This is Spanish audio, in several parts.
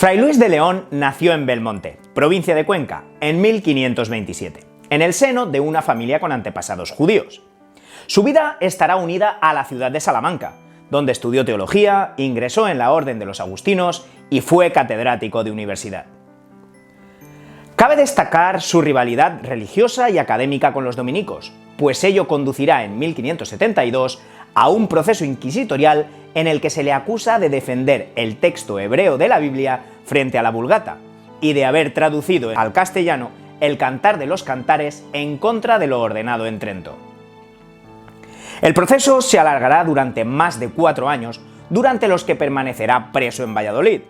Fray Luis de León nació en Belmonte, provincia de Cuenca, en 1527, en el seno de una familia con antepasados judíos. Su vida estará unida a la ciudad de Salamanca, donde estudió teología, ingresó en la Orden de los Agustinos y fue catedrático de universidad. Cabe destacar su rivalidad religiosa y académica con los dominicos, pues ello conducirá en 1572 a un proceso inquisitorial en el que se le acusa de defender el texto hebreo de la Biblia frente a la Vulgata y de haber traducido al castellano el Cantar de los Cantares en contra de lo ordenado en Trento. El proceso se alargará durante más de 4 años, durante los que permanecerá preso en Valladolid.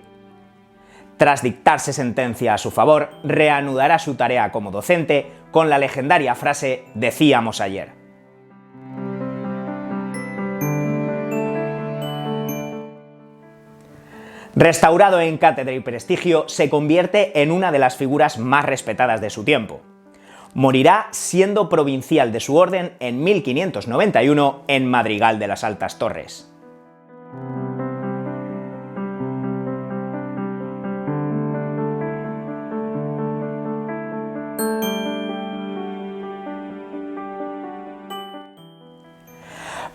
Tras dictarse sentencia a su favor, reanudará su tarea como docente con la legendaria frase «decíamos ayer». Restaurado en cátedra y prestigio, se convierte en una de las figuras más respetadas de su tiempo. Morirá siendo provincial de su orden en 1591 en Madrigal de las Altas Torres.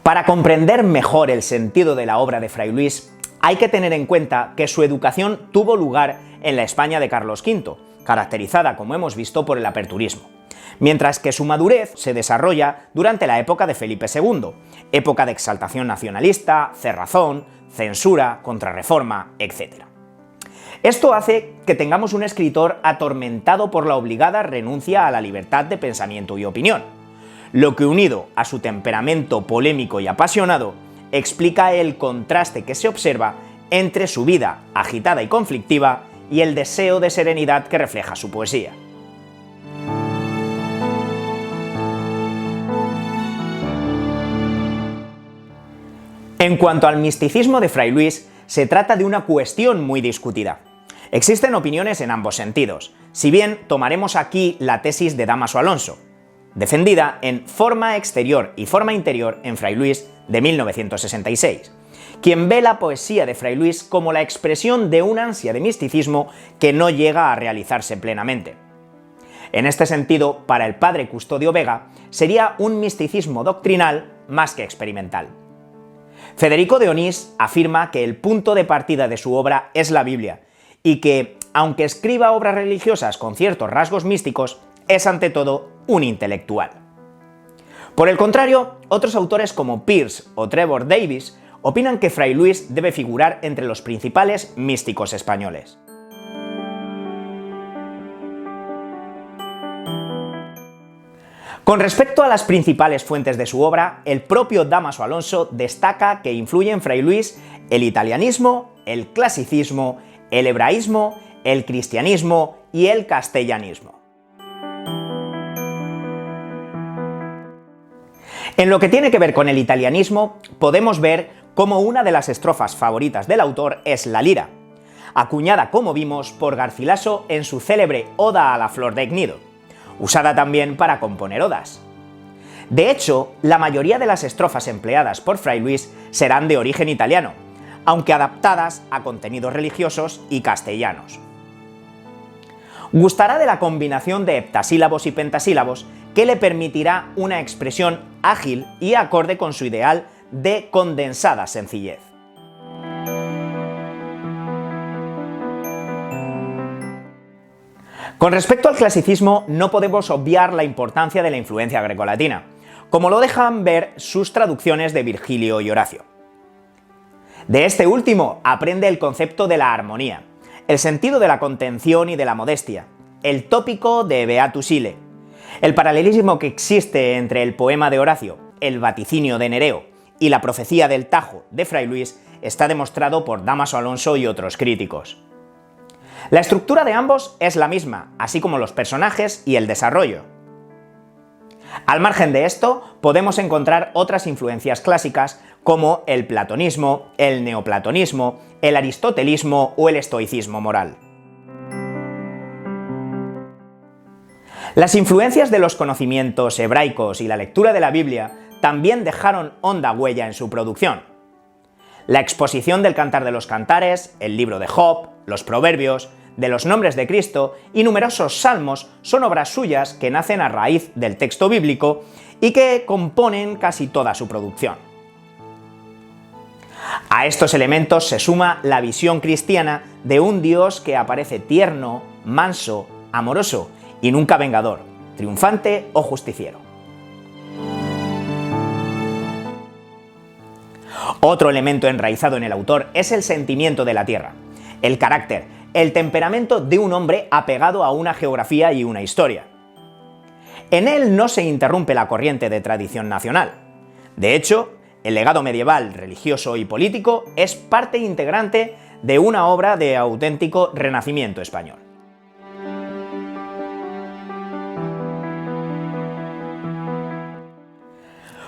Para comprender mejor el sentido de la obra de Fray Luis, hay que tener en cuenta que su educación tuvo lugar en la España de Carlos V, caracterizada, como hemos visto, por el aperturismo, mientras que su madurez se desarrolla durante la época de Felipe II, época de exaltación nacionalista, cerrazón, censura, contrarreforma, etc. Esto hace que tengamos un escritor atormentado por la obligada renuncia a la libertad de pensamiento y opinión, lo que, unido a su temperamento polémico y apasionado, explica el contraste que se observa entre su vida agitada y conflictiva y el deseo de serenidad que refleja su poesía. En cuanto al misticismo de Fray Luis, se trata de una cuestión muy discutida. Existen opiniones en ambos sentidos, si bien tomaremos aquí la tesis de Dámaso Alonso, defendida en Forma exterior y forma interior en Fray Luis de 1966, quien ve la poesía de Fray Luis como la expresión de un ansia de misticismo que no llega a realizarse plenamente. En este sentido, para el padre Custodio Vega, sería un misticismo doctrinal más que experimental. Federico de Onís afirma que el punto de partida de su obra es la Biblia, y que, aunque escriba obras religiosas con ciertos rasgos místicos, es ante todo un intelectual. Por el contrario, otros autores como Peirce o Trevor Davis opinan que Fray Luis debe figurar entre los principales místicos españoles. Con respecto a las principales fuentes de su obra, el propio Dámaso Alonso destaca que influye en Fray Luis el italianismo, el clasicismo, el hebraísmo, el cristianismo y el castellanismo. En lo que tiene que ver con el italianismo, podemos ver cómo una de las estrofas favoritas del autor es la lira, acuñada, como vimos, por Garcilaso en su célebre Oda a la flor de Gnido, usada también para componer odas. De hecho, la mayoría de las estrofas empleadas por Fray Luis serán de origen italiano, aunque adaptadas a contenidos religiosos y castellanos. Gustará de la combinación de heptasílabos y pentasílabos que le permitirá una expresión ágil y acorde con su ideal de condensada sencillez. Con respecto al clasicismo, no podemos obviar la importancia de la influencia grecolatina, como lo dejan ver sus traducciones de Virgilio y Horacio. De este último aprende el concepto de la armonía, el sentido de la contención y de la modestia, el tópico de Beatus Ille, el paralelismo que existe entre el poema de Horacio, el vaticinio de Nereo y la profecía del Tajo de Fray Luis está demostrado por Dámaso Alonso y otros críticos. La estructura de ambos es la misma, así como los personajes y el desarrollo. Al margen de esto, podemos encontrar otras influencias clásicas como el platonismo, el neoplatonismo, el aristotelismo o el estoicismo moral. Las influencias de los conocimientos hebraicos y la lectura de la Biblia también dejaron honda huella en su producción. La exposición del Cantar de los Cantares, el libro de Job, los Proverbios, de los nombres de Cristo y numerosos salmos son obras suyas que nacen a raíz del texto bíblico y que componen casi toda su producción. A estos elementos se suma la visión cristiana de un Dios que aparece tierno, manso, amoroso y nunca vengador, triunfante o justiciero. Otro elemento enraizado en el autor es el sentimiento de la tierra, el carácter, el temperamento de un hombre apegado a una geografía y una historia. En él no se interrumpe la corriente de tradición nacional. De hecho, el legado medieval, religioso y político es parte integrante de una obra de auténtico renacimiento español.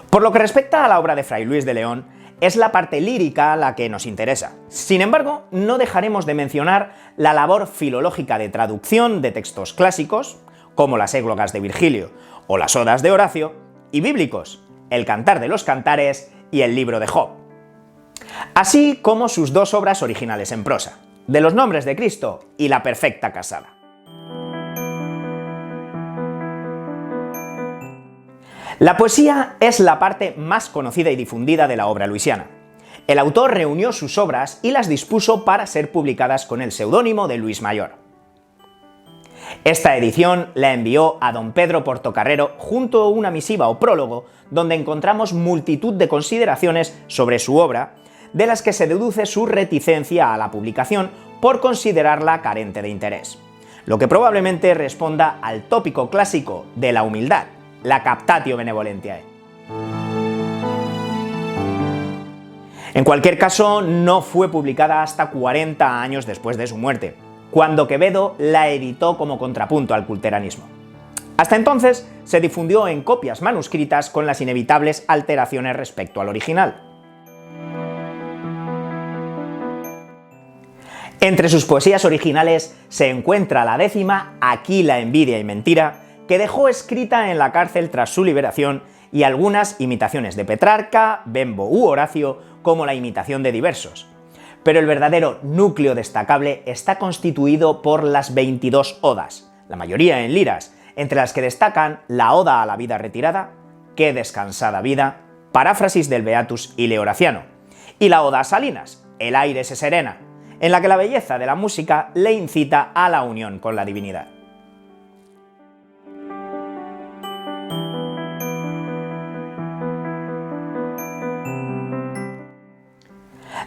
Por lo que respecta a la obra de Fray Luis de León, es la parte lírica la que nos interesa. Sin embargo, no dejaremos de mencionar la labor filológica de traducción de textos clásicos, como las églogas de Virgilio o las odas de Horacio, y bíblicos, el Cantar de los Cantares y el libro de Job. Así como sus dos obras originales en prosa, de los nombres de Cristo y la perfecta casada. La poesía es la parte más conocida y difundida de la obra luisiana. El autor reunió sus obras y las dispuso para ser publicadas con el seudónimo de Luis Mayor. Esta edición la envió a don Pedro Portocarrero junto a una misiva o prólogo donde encontramos multitud de consideraciones sobre su obra, de las que se deduce su reticencia a la publicación por considerarla carente de interés, lo que probablemente responda al tópico clásico de la humildad, la captatio benevolentiae. En cualquier caso, no fue publicada hasta 40 años después de su muerte, cuando Quevedo la editó como contrapunto al culteranismo. Hasta entonces se difundió en copias manuscritas con las inevitables alteraciones respecto al original. Entre sus poesías originales se encuentra la 10ª Aquí la envidia y mentira, que dejó escrita en la cárcel tras su liberación, y algunas imitaciones de Petrarca, Bembo u Horacio, como la imitación de diversos. Pero el verdadero núcleo destacable está constituido por las 22 odas, la mayoría en liras, entre las que destacan la Oda a la vida retirada, Qué descansada vida, paráfrasis del Beatus y Horaciano, y la Oda a Salinas, El aire se serena, en la que la belleza de la música le incita a la unión con la divinidad.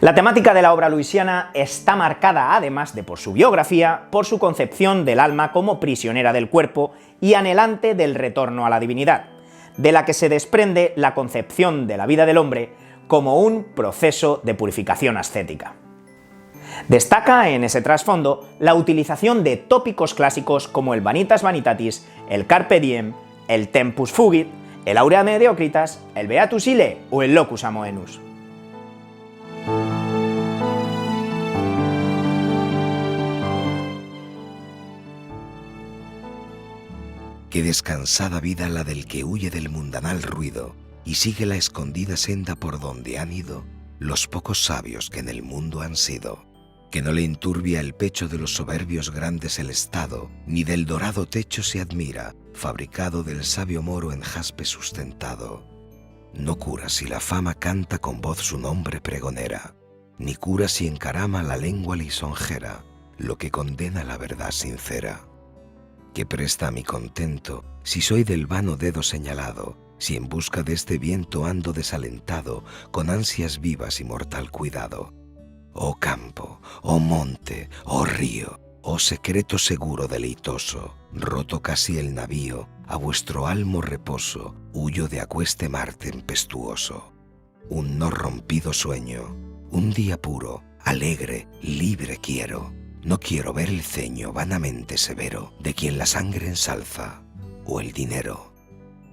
La temática de la obra luisiana está marcada, además de por su biografía, por su concepción del alma como prisionera del cuerpo y anhelante del retorno a la divinidad, de la que se desprende la concepción de la vida del hombre como un proceso de purificación ascética. Destaca en ese trasfondo la utilización de tópicos clásicos como el Vanitas Vanitatis, el Carpe Diem, el Tempus Fugit, el Aurea Mediocritas, el Beatus Ile o el Locus Amoenus. Qué descansada vida la del que huye del mundanal ruido y sigue la escondida senda por donde han ido los pocos sabios que en el mundo han sido. Que no le enturbia el pecho de los soberbios grandes el estado, ni del dorado techo se admira, fabricado del sabio moro en jaspe sustentado. No cura si la fama canta con voz su nombre pregonera, ni cura si encarama la lengua lisonjera, lo que condena la verdad sincera. Que presta a mi contento si soy del vano dedo señalado, si en busca de este viento ando desalentado, con ansias vivas y mortal cuidado. Oh campo, oh monte, oh río, oh secreto seguro deleitoso, roto casi el navío, a vuestro almo reposo, huyo de aqueste mar tempestuoso. Un no rompido sueño, un día puro, alegre, libre quiero. No quiero ver el ceño vanamente severo de quien la sangre ensalza o el dinero.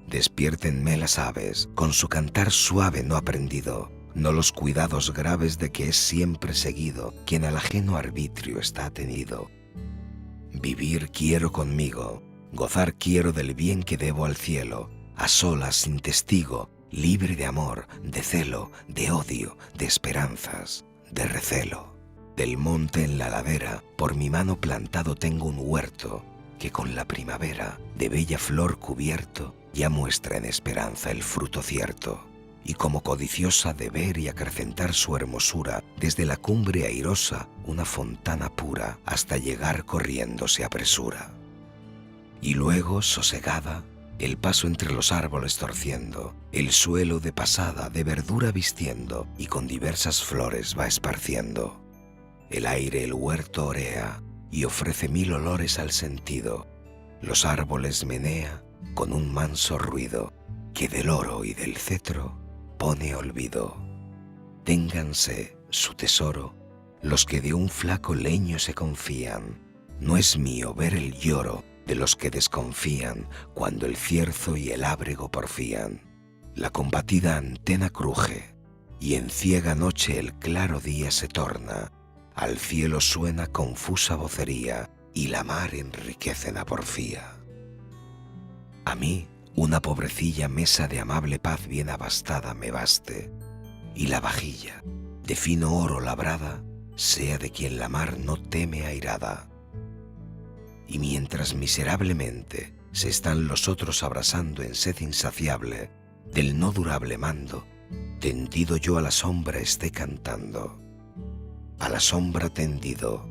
Despiértenme las aves con su cantar suave no aprendido, no los cuidados graves de que es siempre seguido quien al ajeno arbitrio está tenido. Vivir quiero conmigo, gozar quiero del bien que debo al cielo, a solas sin testigo, libre de amor, de celo, de odio, de esperanzas, de recelo. Del monte en la ladera, por mi mano plantado tengo un huerto, que con la primavera, de bella flor cubierto, ya muestra en esperanza el fruto cierto. Y como codiciosa de ver y acrecentar su hermosura, desde la cumbre airosa, una fontana pura, hasta llegar corriendo se apresura. Y luego, sosegada, el paso entre los árboles torciendo, el suelo de pasada de verdura vistiendo, y con diversas flores va esparciendo. El aire el huerto orea, y ofrece mil olores al sentido. Los árboles menea con un manso ruido, que del oro y del cetro pone olvido. Ténganse su tesoro los que de un flaco leño se confían. No es mío ver el lloro de los que desconfían cuando el cierzo y el ábrego porfían. La combatida antena cruje, y en ciega noche el claro día se torna. Al cielo suena confusa vocería, y la mar enriquece la porfía. A mí, una pobrecilla mesa de amable paz bien abastada me baste, y la vajilla, de fino oro labrada, sea de quien la mar no teme airada. Y mientras miserablemente se están los otros abrasando en sed insaciable del no durable mando, tendido yo a la sombra esté cantando. A la sombra tendido,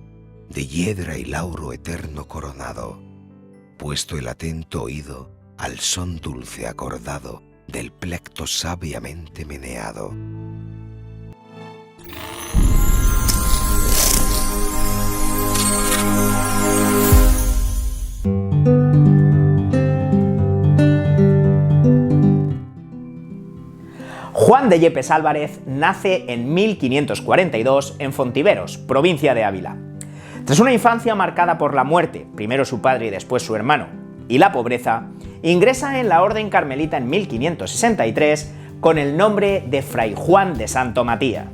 de hiedra y lauro eterno coronado, puesto el atento oído al son dulce acordado del plecto sabiamente meneado. Juan de Yepes Álvarez nace en 1542 en Fontiveros, provincia de Ávila. Tras una infancia marcada por la muerte, primero su padre y después su hermano, y la pobreza, ingresa en la Orden Carmelita en 1563 con el nombre de Fray Juan de Santo Matía.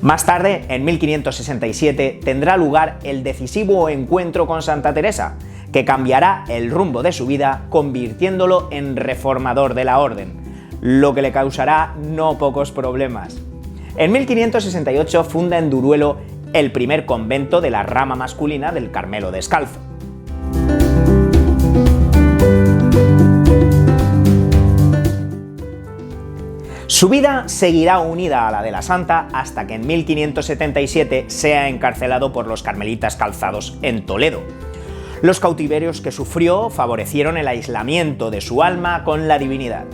Más tarde, en 1567, tendrá lugar el decisivo encuentro con Santa Teresa, que cambiará el rumbo de su vida convirtiéndolo en reformador de la orden, lo que le causará no pocos problemas. En 1568 funda en Duruelo el primer convento de la rama masculina del Carmelo Descalzo. Su vida seguirá unida a la de la santa hasta que en 1577 sea encarcelado por los carmelitas calzados en Toledo. Los cautiverios que sufrió favorecieron el aislamiento de su alma con la divinidad.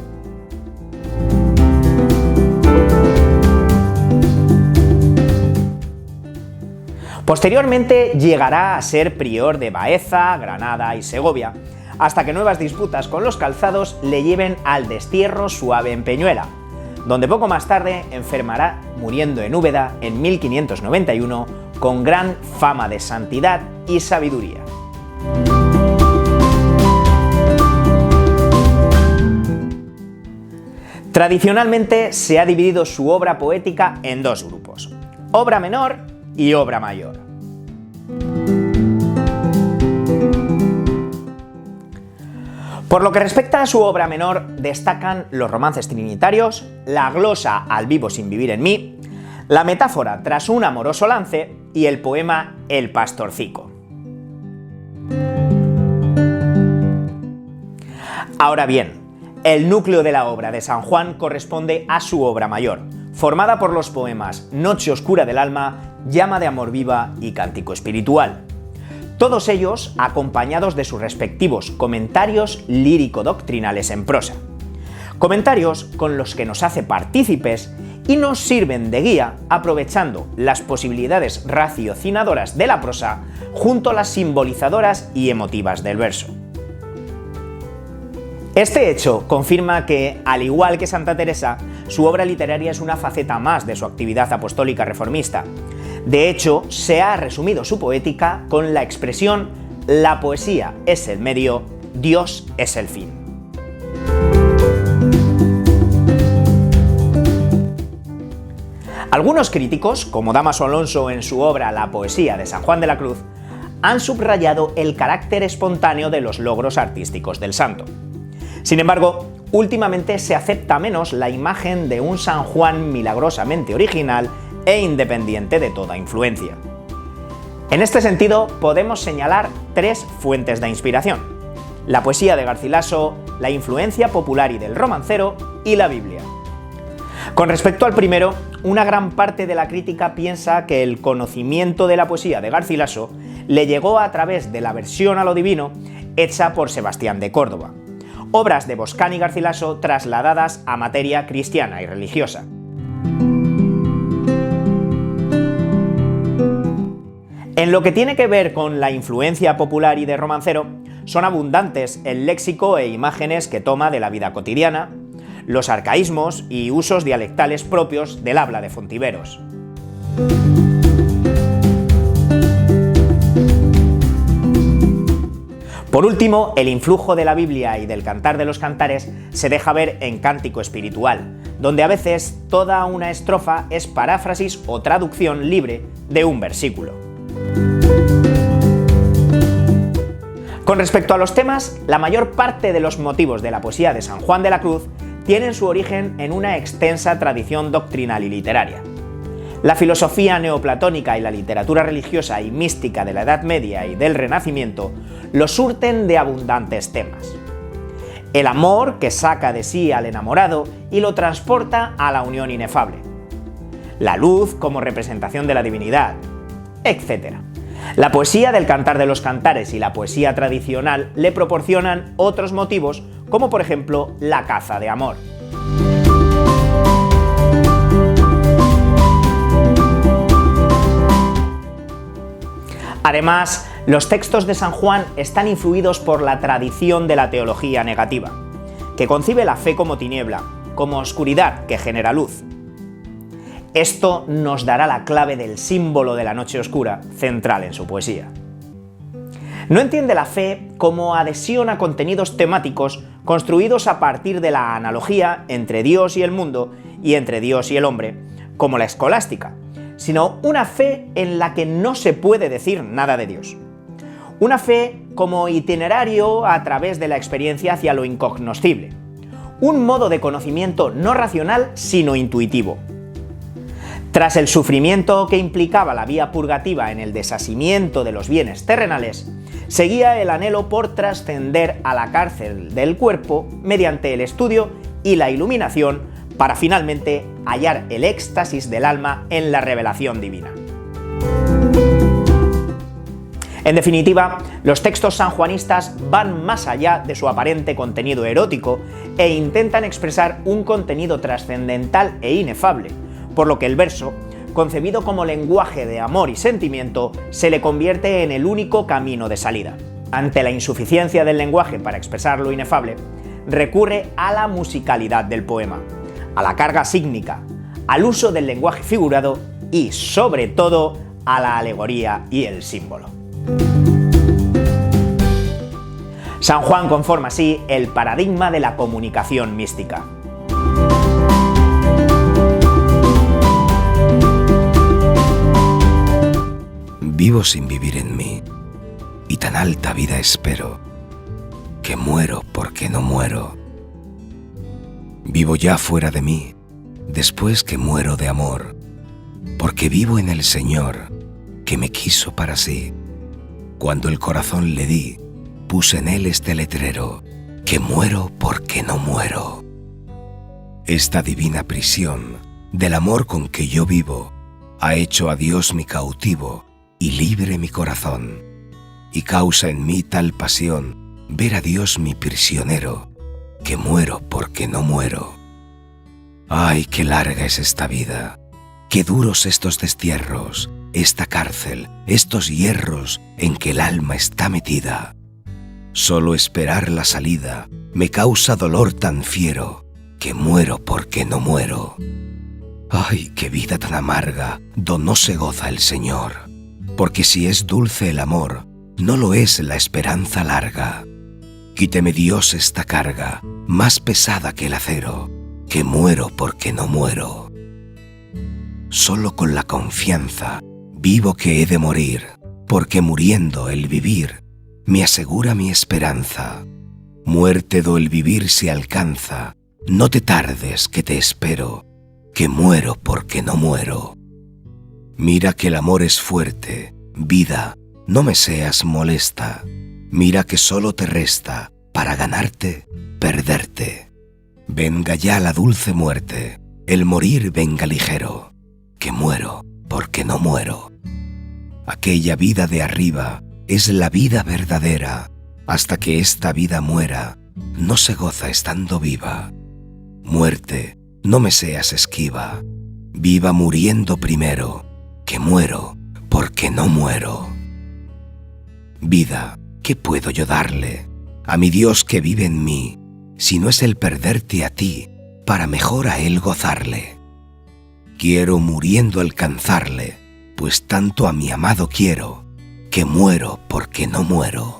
Posteriormente llegará a ser prior de Baeza, Granada y Segovia, hasta que nuevas disputas con los calzados le lleven al destierro suave en Peñuela, donde poco más tarde enfermará muriendo en Úbeda en 1591 con gran fama de santidad y sabiduría. Tradicionalmente se ha dividido su obra poética en dos grupos, obra menor y obra mayor. Por lo que respecta a su obra menor, destacan los romances trinitarios, la glosa al vivo sin vivir en mí, la metáfora tras un amoroso lance y el poema El pastorcico. Ahora bien, el núcleo de la obra de San Juan corresponde a su obra mayor, formada por los poemas Noche oscura del alma, Llama de amor viva y Cántico espiritual. Todos ellos acompañados de sus respectivos comentarios lírico-doctrinales en prosa. Comentarios con los que nos hace partícipes y nos sirven de guía aprovechando las posibilidades raciocinadoras de la prosa junto a las simbolizadoras y emotivas del verso. Este hecho confirma que, al igual que Santa Teresa, su obra literaria es una faceta más de su actividad apostólica reformista. De hecho, se ha resumido su poética con la expresión «La poesía es el medio, Dios es el fin». Algunos críticos, como Dámaso Alonso en su obra La poesía de San Juan de la Cruz, han subrayado el carácter espontáneo de los logros artísticos del santo. Sin embargo, últimamente se acepta menos la imagen de un San Juan milagrosamente original e independiente de toda influencia. En este sentido, podemos señalar 3 fuentes de inspiración: la poesía de Garcilaso, la influencia popular y del romancero, y la Biblia. Con respecto al primero, una gran parte de la crítica piensa que el conocimiento de la poesía de Garcilaso le llegó a través de la versión a lo divino hecha por Sebastián de Córdoba, obras de Boscán y Garcilaso trasladadas a materia cristiana y religiosa. En lo que tiene que ver con la influencia popular y de romancero, son abundantes el léxico e imágenes que toma de la vida cotidiana, los arcaísmos y usos dialectales propios del habla de Fontiveros. Por último, el influjo de la Biblia y del Cantar de los Cantares se deja ver en Cántico Espiritual, donde a veces toda una estrofa es paráfrasis o traducción libre de un versículo. Con respecto a los temas, la mayor parte de los motivos de la poesía de San Juan de la Cruz tienen su origen en una extensa tradición doctrinal y literaria. La filosofía neoplatónica y la literatura religiosa y mística de la Edad Media y del Renacimiento lo surten de abundantes temas. El amor que saca de sí al enamorado y lo transporta a la unión inefable. La luz como representación de la divinidad, etc. La poesía del Cantar de los Cantares y la poesía tradicional le proporcionan otros motivos, como por ejemplo la caza de amor. Además, los textos de San Juan están influidos por la tradición de la teología negativa, que concibe la fe como tiniebla, como oscuridad que genera luz. Esto nos dará la clave del símbolo de la noche oscura central en su poesía. No entiende la fe como adhesión a contenidos temáticos construidos a partir de la analogía entre Dios y el mundo y entre Dios y el hombre, como la escolástica, sino una fe en la que no se puede decir nada de Dios. Una fe como itinerario a través de la experiencia hacia lo incognoscible. Un modo de conocimiento no racional, sino intuitivo. Tras el sufrimiento que implicaba la vía purgativa en el desasimiento de los bienes terrenales, seguía el anhelo por trascender a la cárcel del cuerpo mediante el estudio y la iluminación para finalmente hallar el éxtasis del alma en la revelación divina. En definitiva, los textos sanjuanistas van más allá de su aparente contenido erótico e intentan expresar un contenido trascendental e inefable, por lo que el verso, concebido como lenguaje de amor y sentimiento, se le convierte en el único camino de salida. Ante la insuficiencia del lenguaje para expresar lo inefable, recurre a la musicalidad del poema, a la carga sígnica, al uso del lenguaje figurado y, sobre todo, a la alegoría y el símbolo. San Juan conforma así el paradigma de la comunicación mística. Vivo sin vivir en mí, y tan alta vida espero, que muero porque no muero. Vivo ya fuera de mí, después que muero de amor, porque vivo en el Señor, que me quiso para sí. Cuando el corazón le di, puse en él este letrero, que muero porque no muero. Esta divina prisión, del amor con que yo vivo, ha hecho a Dios mi cautivo, y libre mi corazón, y causa en mí tal pasión, ver a Dios mi prisionero, que muero porque no muero. Ay, qué larga es esta vida, qué duros estos destierros, esta cárcel, estos hierros en que el alma está metida. Solo esperar la salida me causa dolor tan fiero, que muero porque no muero. Ay, qué vida tan amarga, do no se goza el Señor, porque si es dulce el amor, no lo es la esperanza larga. Quíteme Dios esta carga, más pesada que el acero, que muero porque no muero. Solo con la confianza vivo que he de morir, porque muriendo el vivir me asegura mi esperanza. Muerte do el vivir se alcanza, no te tardes que te espero, que muero porque no muero. Mira que el amor es fuerte, vida, no me seas molesta. Mira que solo te resta, para ganarte, perderte. Venga ya la dulce muerte, el morir venga ligero, que muero porque no muero. Aquella vida de arriba es la vida verdadera, hasta que esta vida muera, no se goza estando viva. Muerte, no me seas esquiva, viva muriendo primero, que muero porque no muero. Vida, ¿qué puedo yo darle a mi Dios que vive en mí, si no es el perderte a ti, para mejor a Él gozarle? Quiero muriendo alcanzarle, pues tanto a mi amado quiero, que muero porque no muero.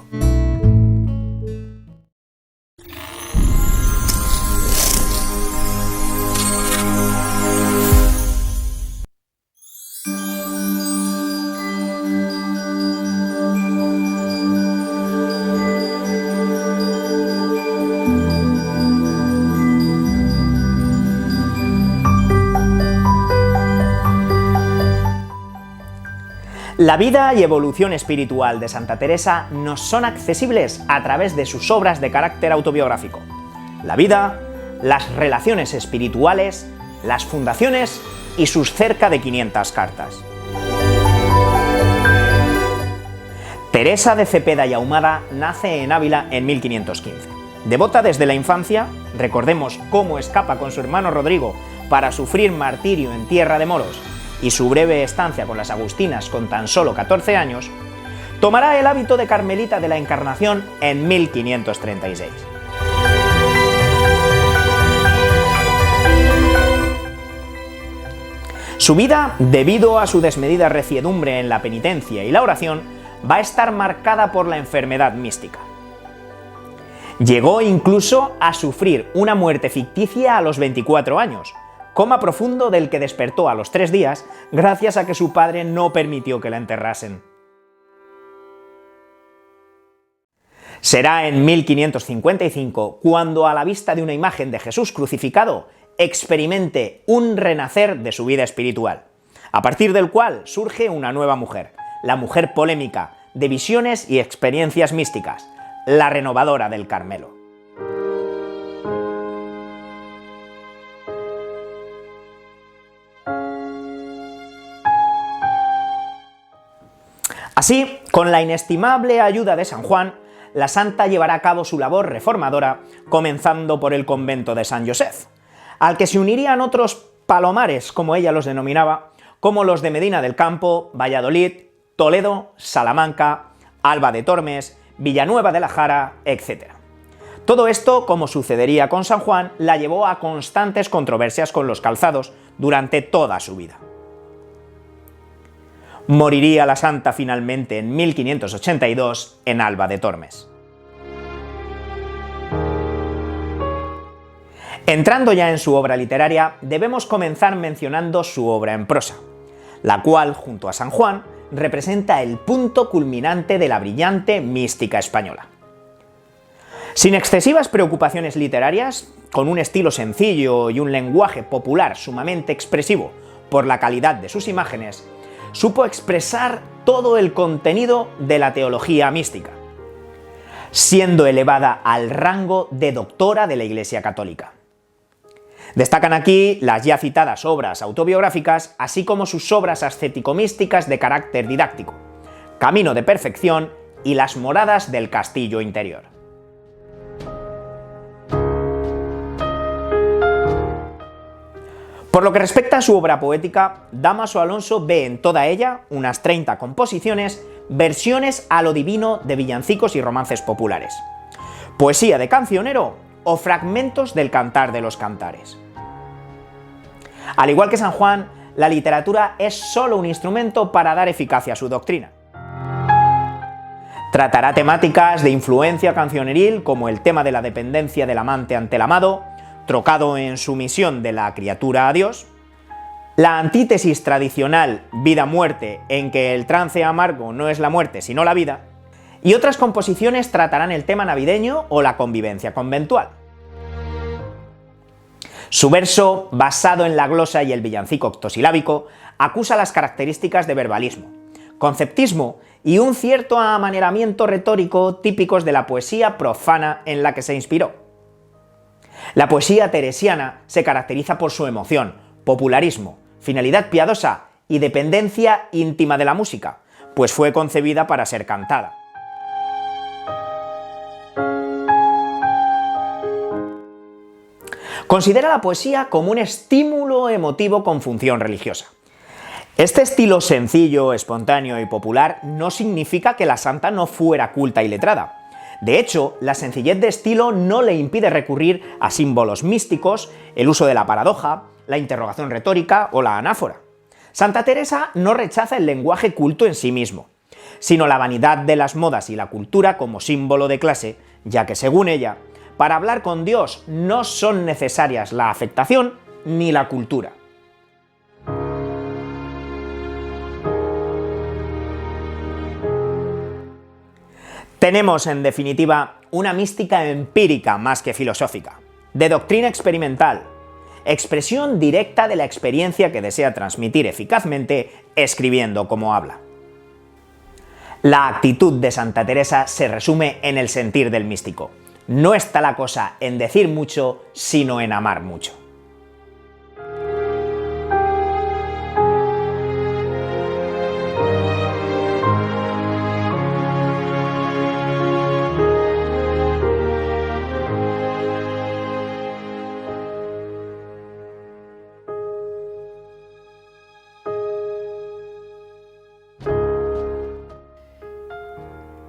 La vida y evolución espiritual de Santa Teresa nos son accesibles a través de sus obras de carácter autobiográfico. La vida, las relaciones espirituales, las fundaciones y sus cerca de 500 cartas. Teresa de Cepeda y Ahumada nace en Ávila en 1515. Devota desde la infancia, recordemos cómo escapa con su hermano Rodrigo para sufrir martirio en tierra de moros y su breve estancia con las agustinas con tan solo 14 años, tomará el hábito de Carmelita de la Encarnación en 1536. Su vida, debido a su desmedida reciedumbre en la penitencia y la oración, va a estar marcada por la enfermedad mística. Llegó incluso a sufrir una muerte ficticia a los 24 años, coma profundo del que despertó a los 3 días gracias a que su padre no permitió que la enterrasen. Será en 1555 cuando, a la vista de una imagen de Jesús crucificado, experimente un renacer de su vida espiritual, a partir del cual surge una nueva mujer, la mujer polémica, de visiones y experiencias místicas, la renovadora del Carmelo. Así, con la inestimable ayuda de San Juan, la santa llevará a cabo su labor reformadora, comenzando por el convento de San Josef, al que se unirían otros palomares, como ella los denominaba, como los de Medina del Campo, Valladolid, Toledo, Salamanca, Alba de Tormes, Villanueva de la Jara, etc. Todo esto, como sucedería con San Juan, la llevó a constantes controversias con los calzados durante toda su vida. Moriría la santa finalmente en 1582 en Alba de Tormes. Entrando ya en su obra literaria, debemos comenzar mencionando su obra en prosa, la cual, junto a San Juan, representa el punto culminante de la brillante mística española. Sin excesivas preocupaciones literarias, con un estilo sencillo y un lenguaje popular sumamente expresivo por la calidad de sus imágenes, supo expresar todo el contenido de la teología mística, siendo elevada al rango de doctora de la Iglesia Católica. Destacan aquí las ya citadas obras autobiográficas, así como sus obras ascético-místicas de carácter didáctico, Camino de Perfección y Las Moradas del Castillo Interior. Por lo que respecta a su obra poética, Dámaso Alonso ve en toda ella, unas 30 composiciones, versiones a lo divino de villancicos y romances populares, poesía de cancionero o fragmentos del Cantar de los Cantares. Al igual que San Juan, la literatura es solo un instrumento para dar eficacia a su doctrina. Tratará temáticas de influencia cancioneril como el tema de la dependencia del amante ante el amado, trocado en sumisión de la criatura a Dios, la antítesis tradicional vida-muerte en que el trance amargo no es la muerte sino la vida, y otras composiciones tratarán el tema navideño o la convivencia conventual. Su verso, basado en la glosa y el villancico octosilábico, acusa las características de verbalismo, conceptismo y un cierto amaneramiento retórico típicos de la poesía profana en la que se inspiró. La poesía teresiana se caracteriza por su emoción, popularismo, finalidad piadosa y dependencia íntima de la música, pues fue concebida para ser cantada. Considera la poesía como un estímulo emotivo con función religiosa. Este estilo sencillo, espontáneo y popular no significa que la santa no fuera culta y letrada. De hecho, la sencillez de estilo no le impide recurrir a símbolos místicos, el uso de la paradoja, la interrogación retórica o la anáfora. Santa Teresa no rechaza el lenguaje culto en sí mismo, sino la vanidad de las modas y la cultura como símbolo de clase, ya que, según ella, para hablar con Dios no son necesarias la afectación ni la cultura. Tenemos, en definitiva, una mística empírica más que filosófica, de doctrina experimental, expresión directa de la experiencia que desea transmitir eficazmente escribiendo como habla. La actitud de Santa Teresa se resume en el sentir del místico. No está la cosa en decir mucho, sino en amar mucho.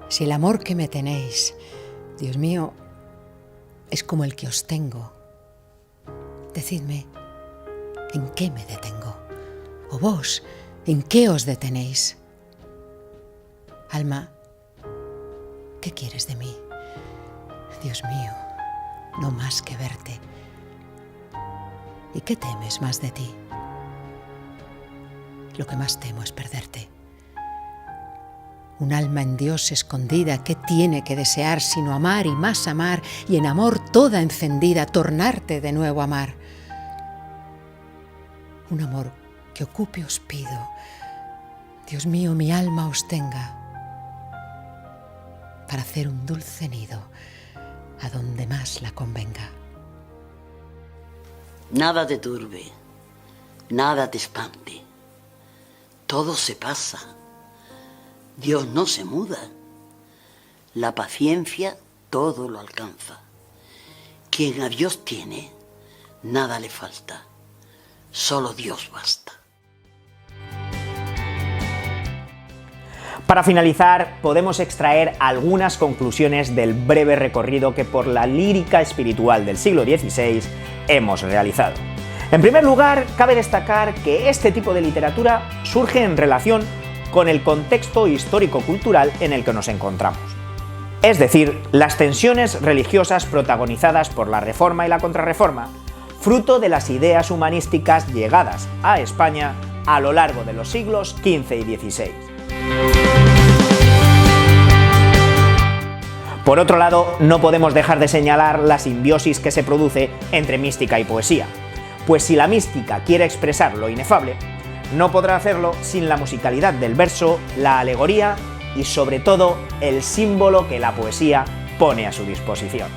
Si el amor que me tenéis, Dios mío, es como el que os tengo, decidme, ¿en qué me detengo? O vos, ¿en qué os detenéis? Alma, ¿qué quieres de mí? Dios mío, no más que verte. ¿Y qué temes más de ti? Lo que más temo es perderte. Un alma en Dios escondida, ¿qué tiene que desear sino amar y más amar, y en amor toda encendida, tornarte de nuevo a amar? Un amor que ocupe os pido, Dios mío, mi alma os tenga, para hacer un dulce nido a donde más la convenga. Nada te turbe, nada te espante, todo se pasa. Dios no se muda, la paciencia todo lo alcanza. Quien a Dios tiene, nada le falta, solo Dios basta. Para finalizar, podemos extraer algunas conclusiones del breve recorrido que por la lírica espiritual del siglo XVI hemos realizado. En primer lugar, cabe destacar que este tipo de literatura surge en relación con el contexto histórico-cultural en el que nos encontramos. Es decir, las tensiones religiosas protagonizadas por la Reforma y la Contrarreforma, fruto de las ideas humanísticas llegadas a España a lo largo de los siglos XV y XVI. Por otro lado, no podemos dejar de señalar la simbiosis que se produce entre mística y poesía, pues si la mística quiere expresar lo inefable, no podrá hacerlo sin la musicalidad del verso, la alegoría y sobre todo el símbolo que la poesía pone a su disposición.